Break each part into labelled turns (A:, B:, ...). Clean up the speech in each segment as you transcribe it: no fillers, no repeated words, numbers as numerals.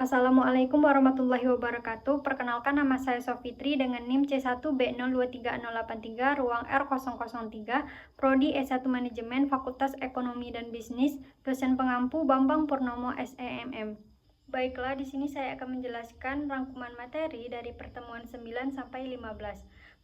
A: Assalamualaikum warahmatullahi wabarakatuh. Perkenalkan, nama saya Sofitri dengan NIM C1B023083 ruang R003, Prodi S1 Manajemen, Fakultas Ekonomi dan Bisnis, dosen pengampu Bambang Purnomo SEMM. Baiklah, di sini saya akan menjelaskan rangkuman materi dari pertemuan 9 sampai 15.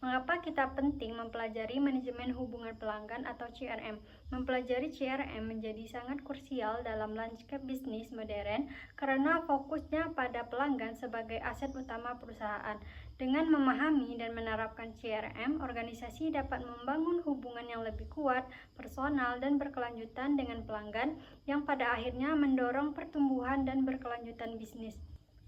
A: Mengapa kita penting mempelajari manajemen hubungan pelanggan atau CRM? Mempelajari CRM menjadi sangat krusial dalam landscape bisnis modern karena fokusnya pada pelanggan sebagai aset utama perusahaan. Dengan memahami dan menerapkan CRM, organisasi dapat membangun hubungan yang lebih kuat, personal, dan berkelanjutan dengan pelanggan yang pada akhirnya mendorong pertumbuhan dan berkelanjutan bisnis.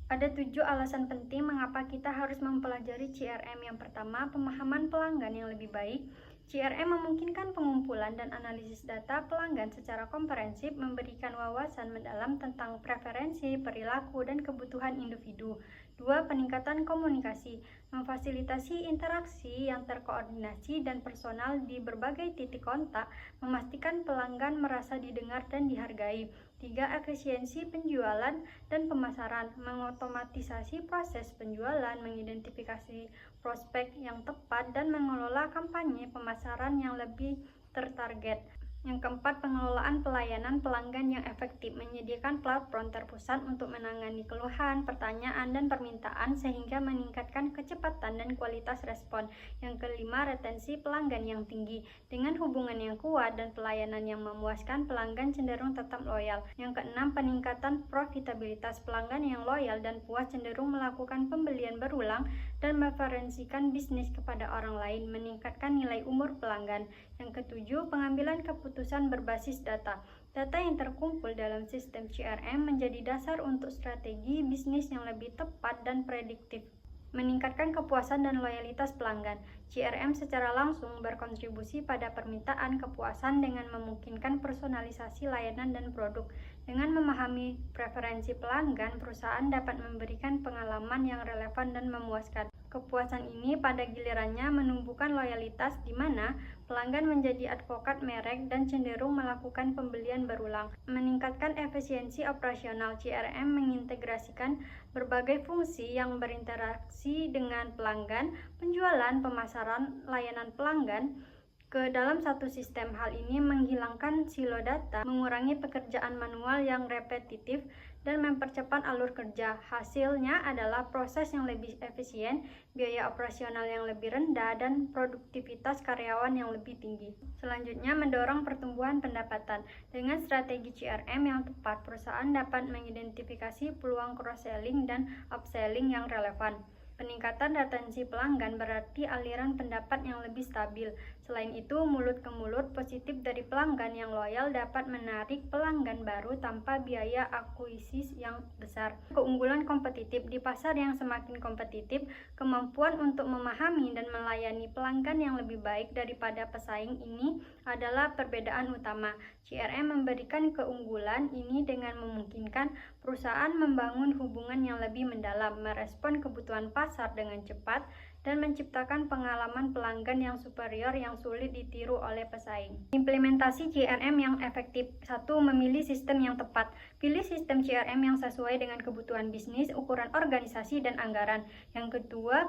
A: Ada 7 alasan penting mengapa kita harus mempelajari CRM. Yang pertama, pemahaman pelanggan yang lebih baik. CRM memungkinkan pengumpulan dan analisis data pelanggan secara komprehensif, memberikan wawasan mendalam tentang preferensi, perilaku, dan kebutuhan individu. 2. Peningkatan komunikasi, memfasilitasi interaksi yang terkoordinasi dan personal di berbagai titik kontak, memastikan pelanggan merasa didengar dan dihargai. 3. Efisiensi penjualan dan pemasaran, mengotomatisasi proses penjualan, mengidentifikasi prospek yang tepat, dan mengelola kampanye pemasaran yang lebih tertarget. Yang keempat, pengelolaan pelayanan pelanggan yang efektif, menyediakan platform terpusat untuk menangani keluhan, pertanyaan, dan permintaan sehingga meningkatkan kecepatan dan kualitas respon. Yang kelima, retensi pelanggan yang tinggi. Dengan hubungan yang kuat dan pelayanan yang memuaskan, pelanggan cenderung tetap loyal. Yang keenam, peningkatan profitabilitas. Pelanggan yang loyal dan puas cenderung melakukan pembelian berulang dan mereferensikan bisnis kepada orang lain, meningkatkan nilai umur pelanggan. Yang ketujuh, pengambilan keputusan berbasis data. Data yang terkumpul dalam sistem CRM menjadi dasar untuk strategi bisnis yang lebih tepat dan prediktif, meningkatkan kepuasan dan loyalitas pelanggan. CRM secara langsung berkontribusi pada permintaan kepuasan dengan memungkinkan personalisasi layanan dan produk. Dengan memahami preferensi pelanggan, perusahaan dapat memberikan pengalaman yang relevan dan memuaskan. Kepuasan ini pada gilirannya menumbuhkan loyalitas di mana pelanggan menjadi advokat merek dan cenderung melakukan pembelian berulang. Meningkatkan efisiensi operasional. CRM mengintegrasikan berbagai fungsi yang berinteraksi dengan pelanggan, penjualan, pemasaran, layanan pelanggan ke dalam satu sistem. Hal ini menghilangkan silo data, mengurangi pekerjaan manual yang repetitif, dan mempercepat alur kerja. Hasilnya adalah proses yang lebih efisien, biaya operasional yang lebih rendah, dan produktivitas karyawan yang lebih tinggi. Selanjutnya, mendorong pertumbuhan pendapatan. Dengan strategi CRM yang tepat, perusahaan dapat mengidentifikasi peluang cross-selling dan upselling yang relevan. Peningkatan retensi pelanggan berarti aliran pendapat yang lebih stabil. Selain itu, mulut ke mulut positif dari pelanggan yang loyal dapat menarik pelanggan baru tanpa biaya akuisisi yang besar. Keunggulan kompetitif. Di pasar yang semakin kompetitif, kemampuan untuk memahami dan melayani pelanggan yang lebih baik daripada pesaing ini adalah perbedaan utama. CRM memberikan keunggulan ini dengan memungkinkan perusahaan membangun hubungan yang lebih mendalam, merespon kebutuhan pasar dengan cepat, dan menciptakan pengalaman pelanggan yang superior yang sulit ditiru oleh pesaing. Implementasi CRM yang efektif. 1. Memilih sistem yang tepat. Pilih sistem CRM yang sesuai dengan kebutuhan bisnis, ukuran organisasi, dan anggaran. Yang kedua,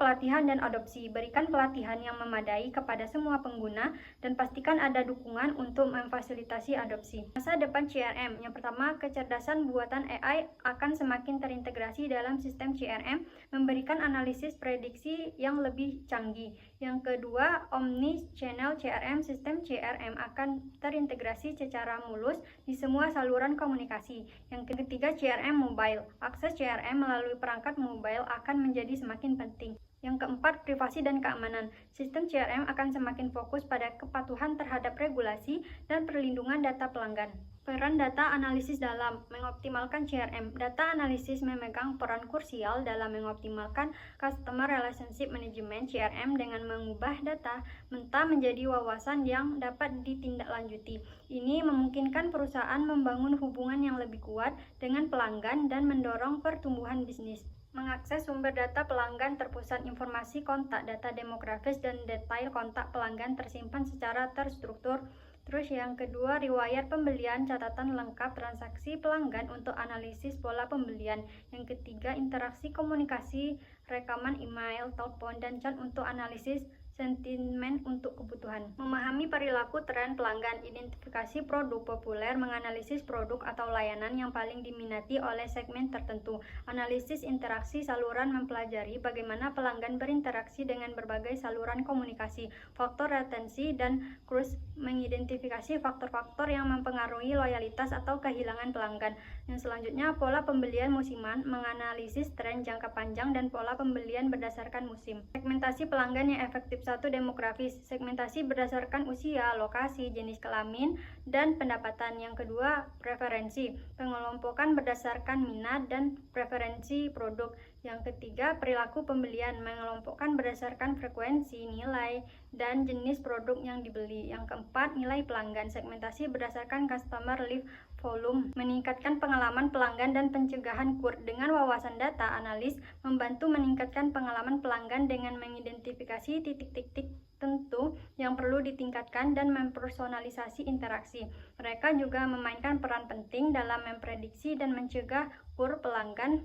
A: pelatihan dan adopsi. Berikan pelatihan yang memadai kepada semua pengguna dan pastikan ada dukungan untuk memfasilitasi adopsi. Masa depan CRM. Yang pertama, kecerdasan buatan AI akan semakin terintegrasi dalam sistem CRM, memberikan analisis prediksi yang lebih canggih. Yang kedua, omni-channel CRM. Sistem CRM akan terintegrasi secara mulus di semua saluran komunikasi. Yang ketiga, CRM mobile. Akses CRM melalui perangkat mobile akan menjadi semakin penting. Yang keempat, privasi dan keamanan. Sistem CRM akan semakin fokus pada kepatuhan terhadap regulasi dan perlindungan data pelanggan. Peran data analisis dalam mengoptimalkan CRM. Data analisis memegang peran krusial dalam mengoptimalkan Customer Relationship Management CRM dengan mengubah data mentah menjadi wawasan yang dapat ditindaklanjuti. Ini memungkinkan perusahaan membangun hubungan yang lebih kuat dengan pelanggan dan mendorong pertumbuhan bisnis. Mengakses sumber data pelanggan terpusat. Informasi kontak, data demografis, dan detail kontak pelanggan tersimpan secara terstruktur Terus yang kedua, riwayat pembelian, catatan lengkap transaksi pelanggan untuk analisis pola pembelian. Yang ketiga, interaksi komunikasi, rekaman email, telepon, dan chat untuk analisis sentimen untuk kebutuhan. Memahami perilaku tren pelanggan, identifikasi produk populer, menganalisis produk atau layanan yang paling diminati oleh segmen tertentu. Analisis interaksi saluran, mempelajari bagaimana pelanggan berinteraksi dengan berbagai saluran komunikasi. Faktor retensi dan cruise, mengidentifikasi faktor-faktor yang mempengaruhi loyalitas atau kehilangan pelanggan. Yang selanjutnya, pola pembelian musiman, menganalisis tren jangka panjang dan pola pembelian berdasarkan musim. Segmentasi pelanggan yang efektif. 1. Demografis, segmentasi berdasarkan usia, lokasi, jenis kelamin, dan pendapatan. Yang kedua, preferensi, pengelompokan berdasarkan minat dan preferensi produk. Yang ketiga, perilaku pembelian, mengelompokkan berdasarkan frekuensi, nilai, dan jenis produk yang dibeli. Yang keempat, nilai pelanggan, segmentasi berdasarkan customer life volume, meningkatkan pengalaman pelanggan dan pencegahan KUR. Dengan wawasan data, analis membantu meningkatkan pengalaman pelanggan dengan mengidentifikasi titik-titik tentu yang perlu ditingkatkan dan mempersonalisasi interaksi. Mereka juga memainkan peran penting dalam memprediksi dan mencegah KUR pelanggan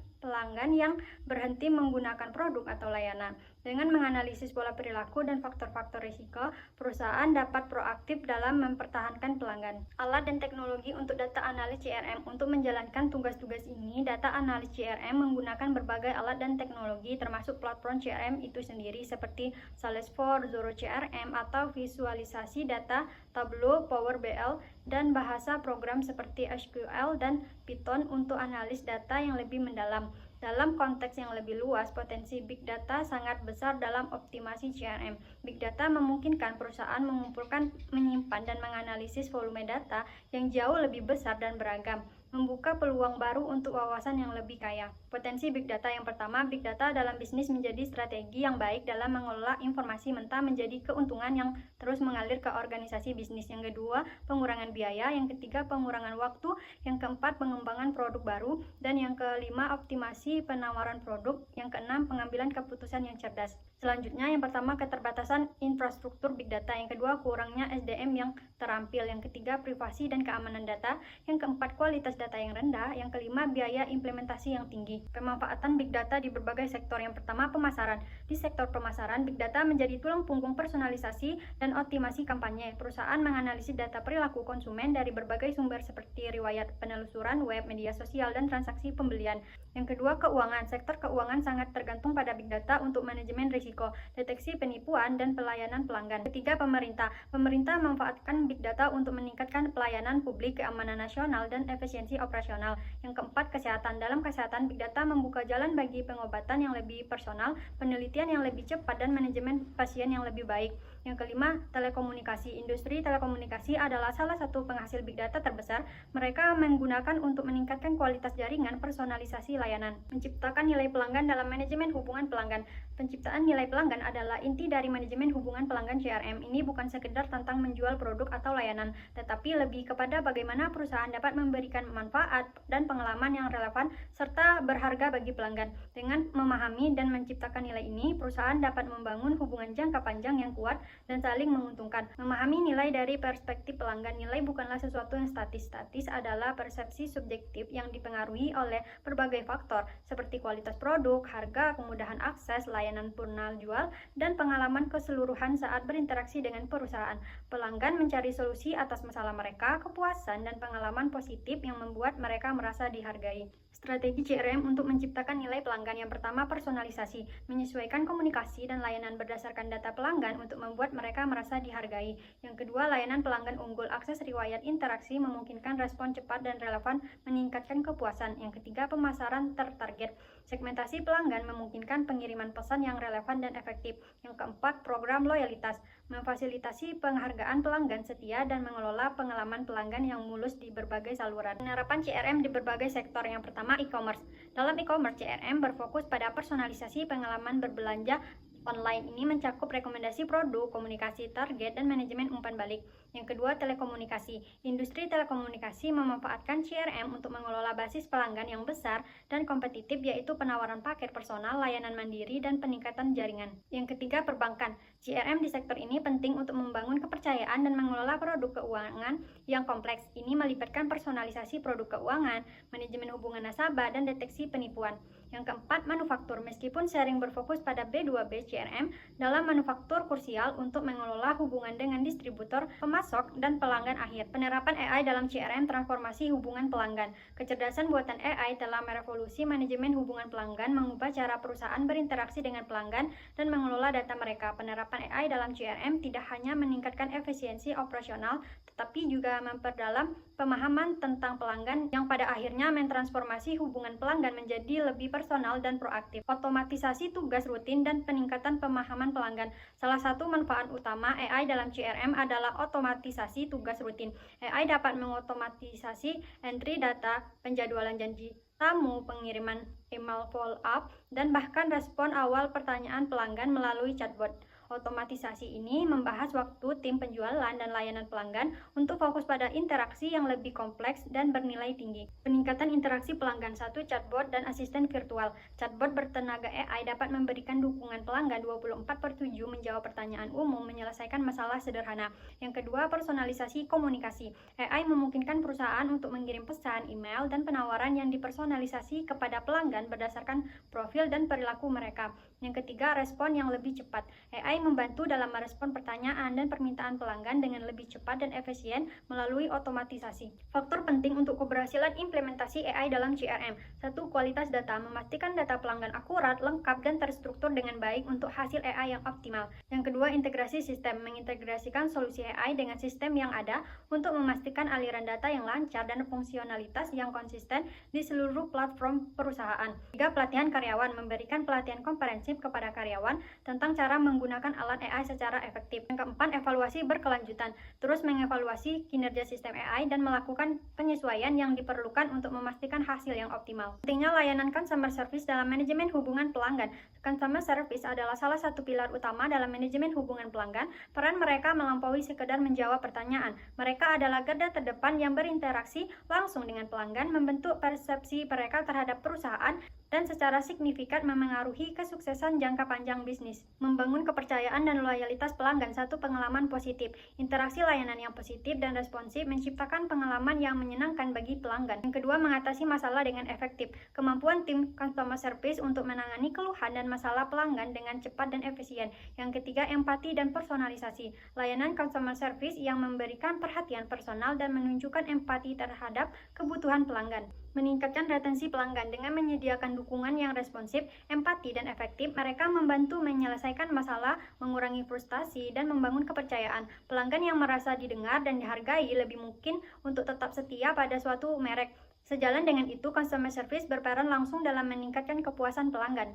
A: yang berhenti menggunakan produk atau layanan. Dengan menganalisis pola perilaku dan faktor-faktor risiko, perusahaan dapat proaktif dalam mempertahankan pelanggan. Alat dan teknologi untuk data analis CRM. Untuk menjalankan tugas-tugas ini, data analis CRM menggunakan berbagai alat dan teknologi termasuk platform CRM itu sendiri seperti Salesforce, Zoro CRM, atau visualisasi data Tableau, Power BI, dan bahasa program seperti SQL dan Python untuk analis data yang lebih mendalam. Dalam konteks yang lebih luas, potensi Big Data sangat besar dalam optimasi CRM. Big Data memungkinkan perusahaan mengumpulkan, menyimpan, dan menganalisis volume data yang jauh lebih besar dan beragam, membuka peluang baru untuk wawasan yang lebih kaya. Potensi Big Data yang pertama, Big Data dalam bisnis menjadi strategi yang baik dalam mengelola informasi mentah menjadi keuntungan yang terus mengalir ke organisasi bisnis. Yang kedua, pengurangan biaya. Yang ketiga, pengurangan waktu. Yang keempat, pengembangan produk baru. Dan yang kelima, optimasi penawaran produk. Yang keenam, pengambilan keputusan yang cerdas. Selanjutnya, yang pertama, keterbatasan infrastruktur Big Data. Yang kedua, kurangnya SDM yang terampil. Yang ketiga, privasi dan keamanan data. Yang keempat, kualitas data yang rendah. Yang kelima, biaya implementasi yang tinggi. Pemanfaatan Big Data di berbagai sektor. Yang pertama, pemasaran. Di sektor pemasaran, Big Data menjadi tulang punggung personalisasi dan optimasi kampanye. Perusahaan menganalisis data perilaku konsumen dari berbagai sumber seperti riwayat penelusuran web, media sosial, dan transaksi pembelian. Yang kedua, keuangan. Sektor keuangan sangat tergantung pada Big Data untuk manajemen risiko, deteksi penipuan, dan pelayanan pelanggan. Ketiga, pemerintah. Pemerintah memanfaatkan Big Data untuk meningkatkan pelayanan publik, keamanan nasional, dan efisiensi operasional. Yang keempat, kesehatan. Dalam kesehatan, Big Data membuka jalan bagi pengobatan yang lebih personal, penelitian yang lebih cepat, dan manajemen pasien yang lebih baik. Yang kelima, telekomunikasi. Industri telekomunikasi adalah salah satu penghasil Big Data terbesar. Mereka menggunakan untuk meningkatkan kualitas jaringan, personalisasi layanan, menciptakan nilai pelanggan dalam manajemen hubungan pelanggan. Penciptaan nilai pelanggan adalah inti dari manajemen hubungan pelanggan CRM. Ini bukan sekedar tentang menjual produk atau layanan, tetapi lebih kepada bagaimana perusahaan dapat memberikan manfaat dan pengalaman yang relevan serta berharga bagi pelanggan. Dengan memahami dan menciptakan nilai ini, perusahaan dapat membangun hubungan jangka panjang yang kuat dan saling menguntungkan. Memahami nilai dari perspektif pelanggan. Nilai bukanlah sesuatu yang statis. Statis adalah persepsi subjektif yang dipengaruhi oleh berbagai faktor seperti kualitas produk, harga, kemudahan akses, layanan purna jual, dan pengalaman keseluruhan saat berinteraksi dengan perusahaan. Pelanggan mencari solusi atas masalah mereka, kepuasan, dan pengalaman positif yang membuat mereka merasa dihargai. Strategi CRM untuk menciptakan nilai pelanggan. Yang pertama, personalisasi. Menyesuaikan komunikasi dan layanan berdasarkan data pelanggan untuk membuat mereka merasa dihargai. Yang kedua, layanan pelanggan unggul. Akses riwayat interaksi memungkinkan respon cepat dan relevan, meningkatkan kepuasan. Yang ketiga, pemasaran tertarget. Segmentasi pelanggan memungkinkan pengiriman pesan yang relevan dan efektif. Yang keempat, program loyalitas. Memfasilitasi penghargaan pelanggan setia dan mengelola pengalaman pelanggan yang mulus di berbagai saluran. Penerapan CRM di berbagai sektor. Yang pertama, e-commerce. Dalam e-commerce, CRM berfokus pada personalisasi pengalaman berbelanja Online ini mencakup rekomendasi produk, komunikasi target, dan manajemen umpan balik. Yang kedua, telekomunikasi. Industri telekomunikasi memanfaatkan CRM untuk mengelola basis pelanggan yang besar dan kompetitif, yaitu penawaran paket personal, layanan mandiri, dan peningkatan jaringan. Yang ketiga, perbankan. CRM di sektor ini penting untuk membangun kepercayaan dan mengelola produk keuangan yang kompleks. Ini melibatkan personalisasi produk keuangan, manajemen hubungan nasabah, dan deteksi penipuan. Yang keempat, manufaktur. Meskipun sering berfokus pada B2B, CRM dalam manufaktur krusial untuk mengelola hubungan dengan distributor, pemasok, dan pelanggan akhir. Penerapan AI dalam CRM transformasi hubungan pelanggan. Kecerdasan buatan AI telah merevolusi manajemen hubungan pelanggan, mengubah cara perusahaan berinteraksi dengan pelanggan, dan mengelola data mereka. Penerapan AI dalam CRM tidak hanya meningkatkan efisiensi operasional, tetapi juga memperdalam pemahaman tentang pelanggan yang pada akhirnya mentransformasi hubungan pelanggan menjadi lebih personal dan proaktif. Otomatisasi tugas rutin dan peningkatan pemahaman pelanggan. Salah satu manfaat utama AI dalam CRM adalah otomatisasi tugas rutin. AI dapat mengotomatisasi entry data, penjadwalan janji tamu, pengiriman email follow-up, dan bahkan respon awal pertanyaan pelanggan melalui chatbot. Otomatisasi ini membahas waktu tim penjualan dan layanan pelanggan untuk fokus pada interaksi yang lebih kompleks dan bernilai tinggi. Peningkatan interaksi pelanggan. 1. Chatbot dan asisten virtual. Chatbot bertenaga AI dapat memberikan dukungan pelanggan 24/7, menjawab pertanyaan umum, menyelesaikan masalah sederhana. Yang kedua, personalisasi komunikasi. AI memungkinkan perusahaan untuk mengirim pesan, email, dan penawaran yang dipersonalisasi kepada pelanggan berdasarkan profil dan perilaku mereka. Yang ketiga, respon yang lebih cepat. AI membantu dalam merespon pertanyaan dan permintaan pelanggan dengan lebih cepat dan efisien melalui otomatisasi. Faktor penting untuk keberhasilan implementasi AI dalam CRM. 1. Kualitas data. Memastikan data pelanggan akurat, lengkap, dan terstruktur dengan baik untuk hasil AI yang optimal. Yang kedua, integrasi sistem. Mengintegrasikan solusi AI dengan sistem yang ada untuk memastikan aliran data yang lancar dan fungsionalitas yang konsisten di seluruh platform perusahaan. 3. Pelatihan karyawan. Memberikan pelatihan komprehensif kepada karyawan tentang cara menggunakan alat AI secara efektif. Yang keempat, evaluasi berkelanjutan. Terus mengevaluasi kinerja sistem AI dan melakukan penyesuaian yang diperlukan untuk memastikan hasil yang optimal. Pentingnya layanan customer service dalam manajemen hubungan pelanggan. Customer service adalah salah satu pilar utama dalam manajemen hubungan pelanggan. Peran mereka melampaui sekedar menjawab pertanyaan. Mereka adalah garda terdepan yang berinteraksi langsung dengan pelanggan, membentuk persepsi mereka terhadap perusahaan, dan secara signifikan memengaruhi kesuksesan jangka panjang bisnis. Membangun kepercayaan dan loyalitas pelanggan. 1. Pengalaman positif. Interaksi layanan yang positif dan responsif menciptakan pengalaman yang menyenangkan bagi pelanggan. Yang kedua, mengatasi masalah dengan efektif. Kemampuan tim customer service untuk menangani keluhan dan masalah pelanggan dengan cepat dan efisien. Yang ketiga, empati dan personalisasi. Layanan customer service yang memberikan perhatian personal dan menunjukkan empati terhadap kebutuhan pelanggan. Meningkatkan retensi pelanggan. Dengan menyediakan dukungan yang responsif, empati, dan efektif, mereka membantu menyelesaikan masalah, mengurangi frustasi, dan membangun kepercayaan. Pelanggan yang merasa didengar dan dihargai lebih mungkin untuk tetap setia pada suatu merek. Sejalan dengan itu, customer service berperan langsung dalam meningkatkan kepuasan pelanggan,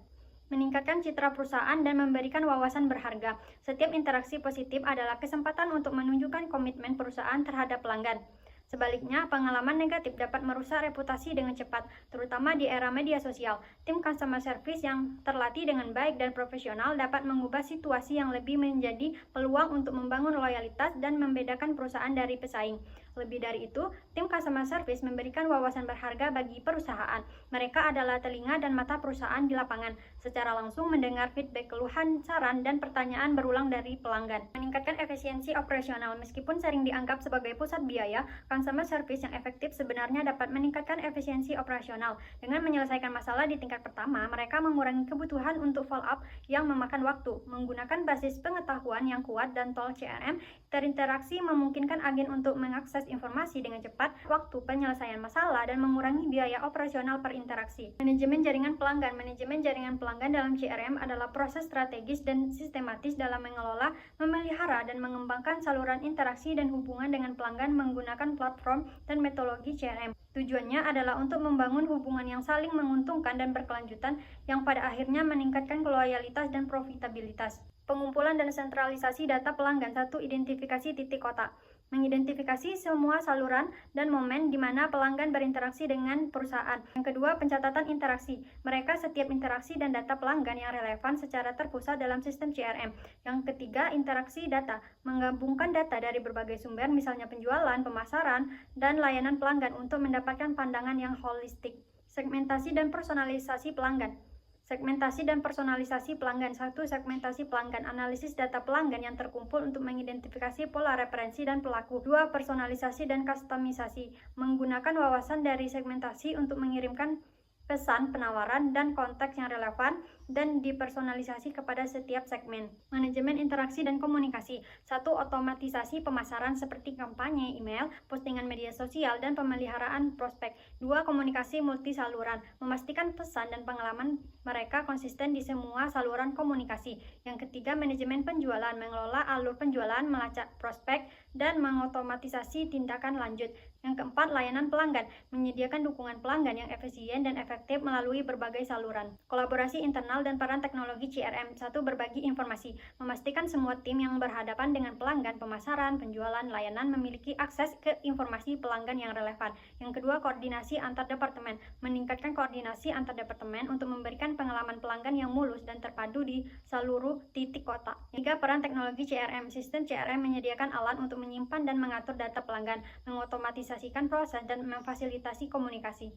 A: meningkatkan citra perusahaan, dan memberikan wawasan berharga. Setiap interaksi positif adalah kesempatan untuk menunjukkan komitmen perusahaan terhadap pelanggan. Sebaliknya, pengalaman negatif dapat merusak reputasi dengan cepat, terutama di era media sosial. Tim customer service yang terlatih dengan baik dan profesional dapat mengubah situasi yang lebih menjadi peluang untuk membangun loyalitas dan membedakan perusahaan dari pesaing. Lebih dari itu, tim customer service memberikan wawasan berharga bagi perusahaan. Mereka adalah telinga dan mata perusahaan di lapangan, secara langsung mendengar feedback, keluhan, saran, dan pertanyaan berulang dari pelanggan. Meningkatkan efisiensi operasional. Meskipun sering dianggap sebagai pusat biaya, customer service yang efektif sebenarnya dapat meningkatkan efisiensi operasional. Dengan menyelesaikan masalah di tingkat pertama, mereka mengurangi kebutuhan untuk follow-up yang memakan waktu. Menggunakan basis pengetahuan yang kuat dan tool CRM terinteraksi memungkinkan agen untuk mengakses informasi dengan cepat, waktu penyelesaian masalah, dan mengurangi biaya operasional per interaksi. Manajemen jaringan pelanggan. Manajemen jaringan pelanggan dalam CRM adalah proses strategis dan sistematis dalam mengelola, memelihara, dan mengembangkan saluran interaksi dan hubungan dengan pelanggan menggunakan platform dan metodologi CRM. Tujuannya adalah untuk membangun hubungan yang saling menguntungkan dan berkelanjutan, yang pada akhirnya meningkatkan loyalitas dan profitabilitas. Pengumpulan dan sentralisasi data pelanggan. 1. Identifikasi titik kotak. mengidentifikasi semua saluran dan momen di mana pelanggan berinteraksi dengan perusahaan. Yang kedua, pencatatan interaksi. Mereka setiap interaksi dan data pelanggan yang relevan secara terpusat dalam sistem CRM. Yang ketiga, interaksi data. Menggabungkan data dari berbagai sumber, misalnya penjualan, pemasaran, dan layanan pelanggan untuk mendapatkan pandangan yang holistik. Segmentasi dan personalisasi pelanggan. Segmentasi dan personalisasi pelanggan. 1. Segmentasi pelanggan. Analisis data pelanggan yang terkumpul untuk mengidentifikasi pola referensi dan pelaku. 2. Personalisasi dan kustomisasi. Menggunakan wawasan dari segmentasi untuk mengirimkan pesan, penawaran, dan konteks yang relevan dan dipersonalisasi kepada setiap segmen. Manajemen interaksi dan komunikasi. 1. Otomatisasi pemasaran seperti kampanye, email, postingan media sosial, dan pemeliharaan prospek. 2. Komunikasi multisaluran. Memastikan pesan dan pengalaman mereka konsisten di semua saluran komunikasi. Yang ketiga, manajemen penjualan. Mengelola alur penjualan, melacak prospek, dan mengotomatisasi tindakan lanjut. Yang keempat, layanan pelanggan. Menyediakan dukungan pelanggan yang efisien dan efektif melalui berbagai saluran. Kolaborasi internal dan peran teknologi CRM. 1. Berbagi informasi. Memastikan semua tim yang berhadapan dengan pelanggan, pemasaran, penjualan, layanan memiliki akses ke informasi pelanggan yang relevan. Yang kedua, koordinasi antar departemen. Meningkatkan koordinasi antar departemen untuk memberikan pengalaman pelanggan yang mulus dan terpadu di seluruh titik kota. Yang ketiga, peran teknologi CRM. Sistem CRM menyediakan alat untuk menyimpan dan mengatur data pelanggan, mengotomatisasikan proses, dan memfasilitasi komunikasi.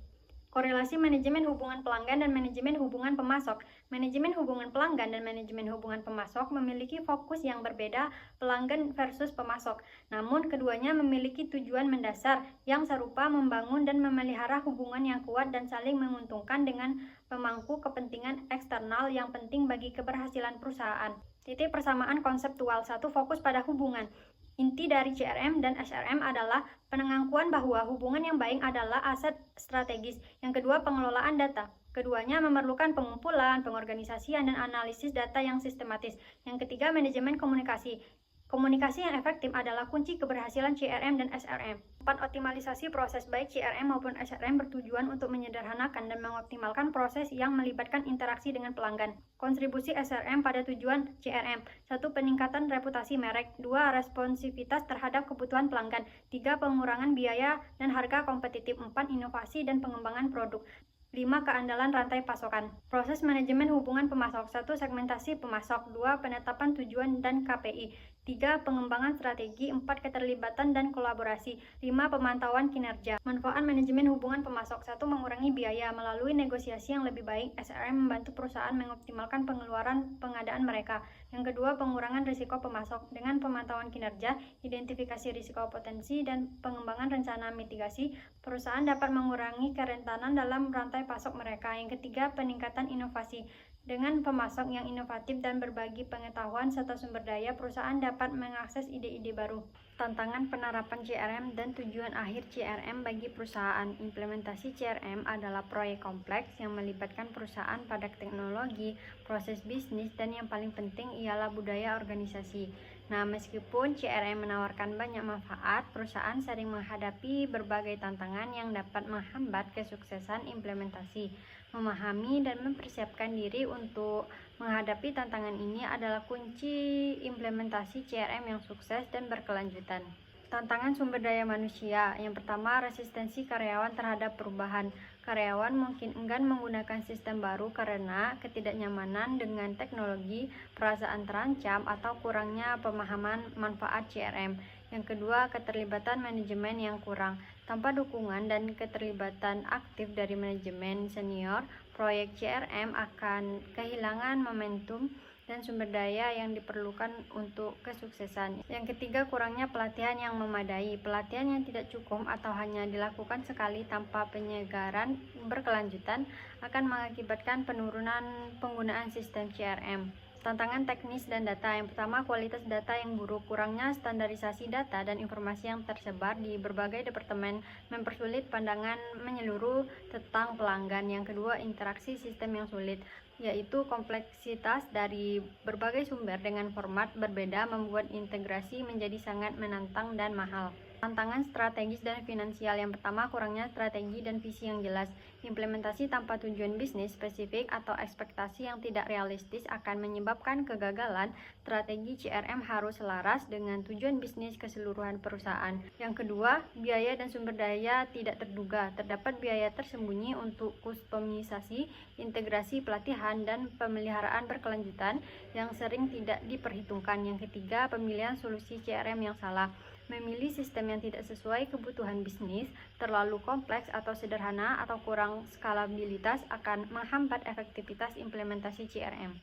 A: Korelasi manajemen hubungan pelanggan dan manajemen hubungan pemasok. Manajemen hubungan pelanggan dan manajemen hubungan pemasok memiliki fokus yang berbeda pelanggan versus pemasok. Namun keduanya memiliki tujuan mendasar yang serupa, membangun dan memelihara hubungan yang kuat dan saling menguntungkan dengan pemangku kepentingan eksternal yang penting bagi keberhasilan perusahaan. Titik persamaan konseptual. 1. Fokus pada hubungan. Inti dari CRM dan SRM adalah pengakuan bahwa hubungan yang baik adalah aset strategis. Yang kedua, pengelolaan data. Keduanya memerlukan pengumpulan, pengorganisasian, dan analisis data yang sistematis. Yang ketiga, manajemen komunikasi. Komunikasi yang efektif adalah kunci keberhasilan CRM dan SRM. 4. Optimalisasi proses. Baik CRM maupun SRM bertujuan untuk menyederhanakan dan mengoptimalkan proses yang melibatkan interaksi dengan pelanggan. Kontribusi SRM pada tujuan CRM. 1. Peningkatan reputasi merek. 2. Responsivitas terhadap kebutuhan pelanggan. 3. Pengurangan biaya dan harga kompetitif. 4. Inovasi dan pengembangan produk. 5. Keandalan rantai pasokan. Proses manajemen hubungan pemasok. 1. Segmentasi pemasok. 2. Penetapan tujuan dan KPI. 3. Pengembangan strategi. 4. Keterlibatan dan kolaborasi. 5. Pemantauan kinerja. Manfaat manajemen hubungan pemasok. 1. Mengurangi biaya. Melalui negosiasi yang lebih baik, SRM membantu perusahaan mengoptimalkan pengeluaran pengadaan mereka. Yang kedua, pengurangan risiko pemasok. Dengan pemantauan kinerja, identifikasi risiko potensi, dan pengembangan rencana mitigasi, perusahaan dapat mengurangi kerentanan dalam rantai pasok mereka. Yang ketiga, peningkatan inovasi. Dengan pemasok yang inovatif dan berbagi pengetahuan serta sumber daya, perusahaan dapat mengakses ide-ide baru. Tantangan penerapan CRM dan tujuan akhir CRM bagi perusahaan. Implementasi CRM adalah proyek kompleks yang melibatkan perusahaan pada teknologi, proses bisnis, dan yang paling penting ialah budaya organisasi. Nah, meskipun CRM menawarkan banyak manfaat, perusahaan sering menghadapi berbagai tantangan yang dapat menghambat kesuksesan implementasi. Memahami dan mempersiapkan diri untuk menghadapi tantangan ini adalah kunci implementasi CRM yang sukses dan berkelanjutan. Tantangan sumber daya manusia. Yang pertama, resistensi karyawan terhadap perubahan. Karyawan mungkin enggan menggunakan sistem baru karena ketidaknyamanan dengan teknologi, perasaan terancam, atau kurangnya pemahaman manfaat CRM. Yang kedua, keterlibatan manajemen yang kurang. Tanpa dukungan dan keterlibatan aktif dari manajemen senior, proyek CRM akan kehilangan momentum dan sumber daya yang diperlukan untuk kesuksesan. Yang ketiga, kurangnya pelatihan yang memadai. Pelatihan yang tidak cukup atau hanya dilakukan sekali tanpa penyegaran berkelanjutan akan mengakibatkan penurunan penggunaan sistem CRM. Tantangan teknis dan data. Yang pertama, kualitas data yang buruk. Kurangnya standarisasi data dan informasi yang tersebar di berbagai departemen mempersulit pandangan menyeluruh tentang pelanggan. Yang kedua, interaksi sistem yang sulit, yaitu kompleksitas dari berbagai sumber dengan format berbeda membuat integrasi menjadi sangat menantang dan mahal. Tantangan strategis dan finansial. Yang pertama, kurangnya strategi dan visi yang jelas. Implementasi tanpa tujuan bisnis spesifik atau ekspektasi yang tidak realistis akan menyebabkan kegagalan. Strategi CRM harus selaras dengan tujuan bisnis keseluruhan perusahaan. Yang kedua, biaya dan sumber daya tidak terduga. Terdapat biaya tersembunyi untuk kustomisasi, integrasi pelatihan, dan pemeliharaan berkelanjutan yang sering tidak diperhitungkan. Yang ketiga, pemilihan solusi CRM yang salah. Memilih sistem yang tidak sesuai kebutuhan bisnis, terlalu kompleks atau sederhana, atau kurang skalabilitas akan menghambat efektivitas implementasi CRM.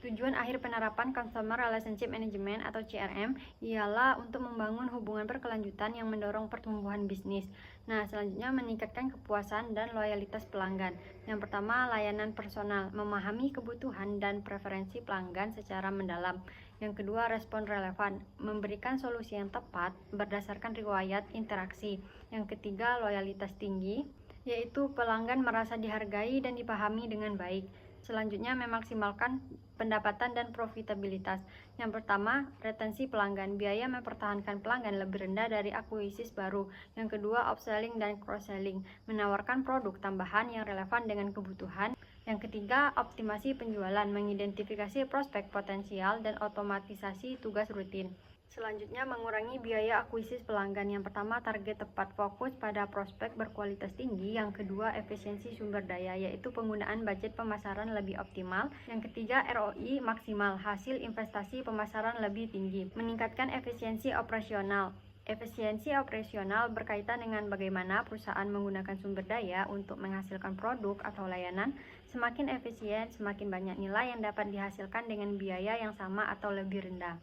A: Tujuan akhir penerapan Customer Relationship Management atau CRM ialah untuk membangun hubungan berkelanjutan yang mendorong pertumbuhan bisnis. Nah, selanjutnya meningkatkan kepuasan dan loyalitas pelanggan. Yang pertama, layanan personal, memahami kebutuhan dan preferensi pelanggan secara mendalam. Yang kedua, respon relevan, memberikan solusi yang tepat berdasarkan riwayat interaksi. Yang ketiga, loyalitas tinggi, yaitu pelanggan merasa dihargai dan dipahami dengan baik. Selanjutnya, memaksimalkan pendapatan dan profitabilitas. Yang pertama, retensi pelanggan. Biaya mempertahankan pelanggan lebih rendah dari akuisis baru. Yang kedua, upselling dan cross-selling, menawarkan produk tambahan yang relevan dengan kebutuhan. Yang ketiga, optimasi penjualan, mengidentifikasi prospek potensial dan otomatisasi tugas rutin. Selanjutnya, mengurangi biaya akuisis pelanggan. Yang pertama, target tepat, fokus pada prospek berkualitas tinggi. Yang kedua, efisiensi sumber daya, yaitu penggunaan budget pemasaran lebih optimal. Yang ketiga, ROI maksimal, hasil investasi pemasaran lebih tinggi. Meningkatkan efisiensi operasional. Efisiensi operasional berkaitan dengan bagaimana perusahaan menggunakan sumber daya untuk menghasilkan produk atau layanan. Semakin efisien, semakin banyak nilai yang dapat dihasilkan dengan biaya yang sama atau lebih rendah.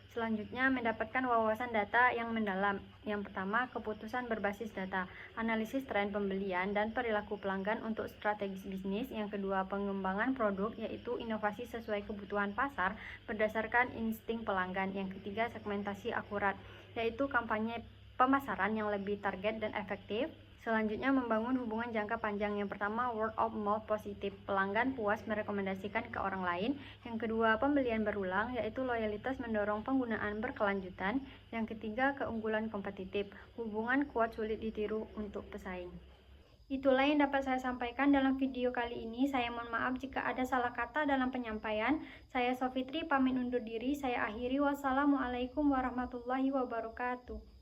A: Selanjutnya, mendapatkan wawasan data yang mendalam. Yang pertama, keputusan berbasis data, analisis tren pembelian dan perilaku pelanggan untuk strategis bisnis. Yang kedua, pengembangan produk, yaitu inovasi sesuai kebutuhan pasar berdasarkan insting pelanggan. Yang ketiga, segmentasi akurat, yaitu kampanye pemasaran yang lebih target dan efektif. Selanjutnya, membangun hubungan jangka panjang. Yang pertama, word of mouth positif, pelanggan puas merekomendasikan ke orang lain. Yang kedua, pembelian berulang, yaitu loyalitas mendorong penggunaan berkelanjutan. Yang ketiga, keunggulan kompetitif, hubungan kuat sulit ditiru untuk pesaing. Itulah yang dapat saya sampaikan dalam video kali ini. Saya mohon maaf jika ada salah kata dalam penyampaian. Saya Sofitri pamit undur diri. Saya akhiri. Wassalamualaikum warahmatullahi wabarakatuh.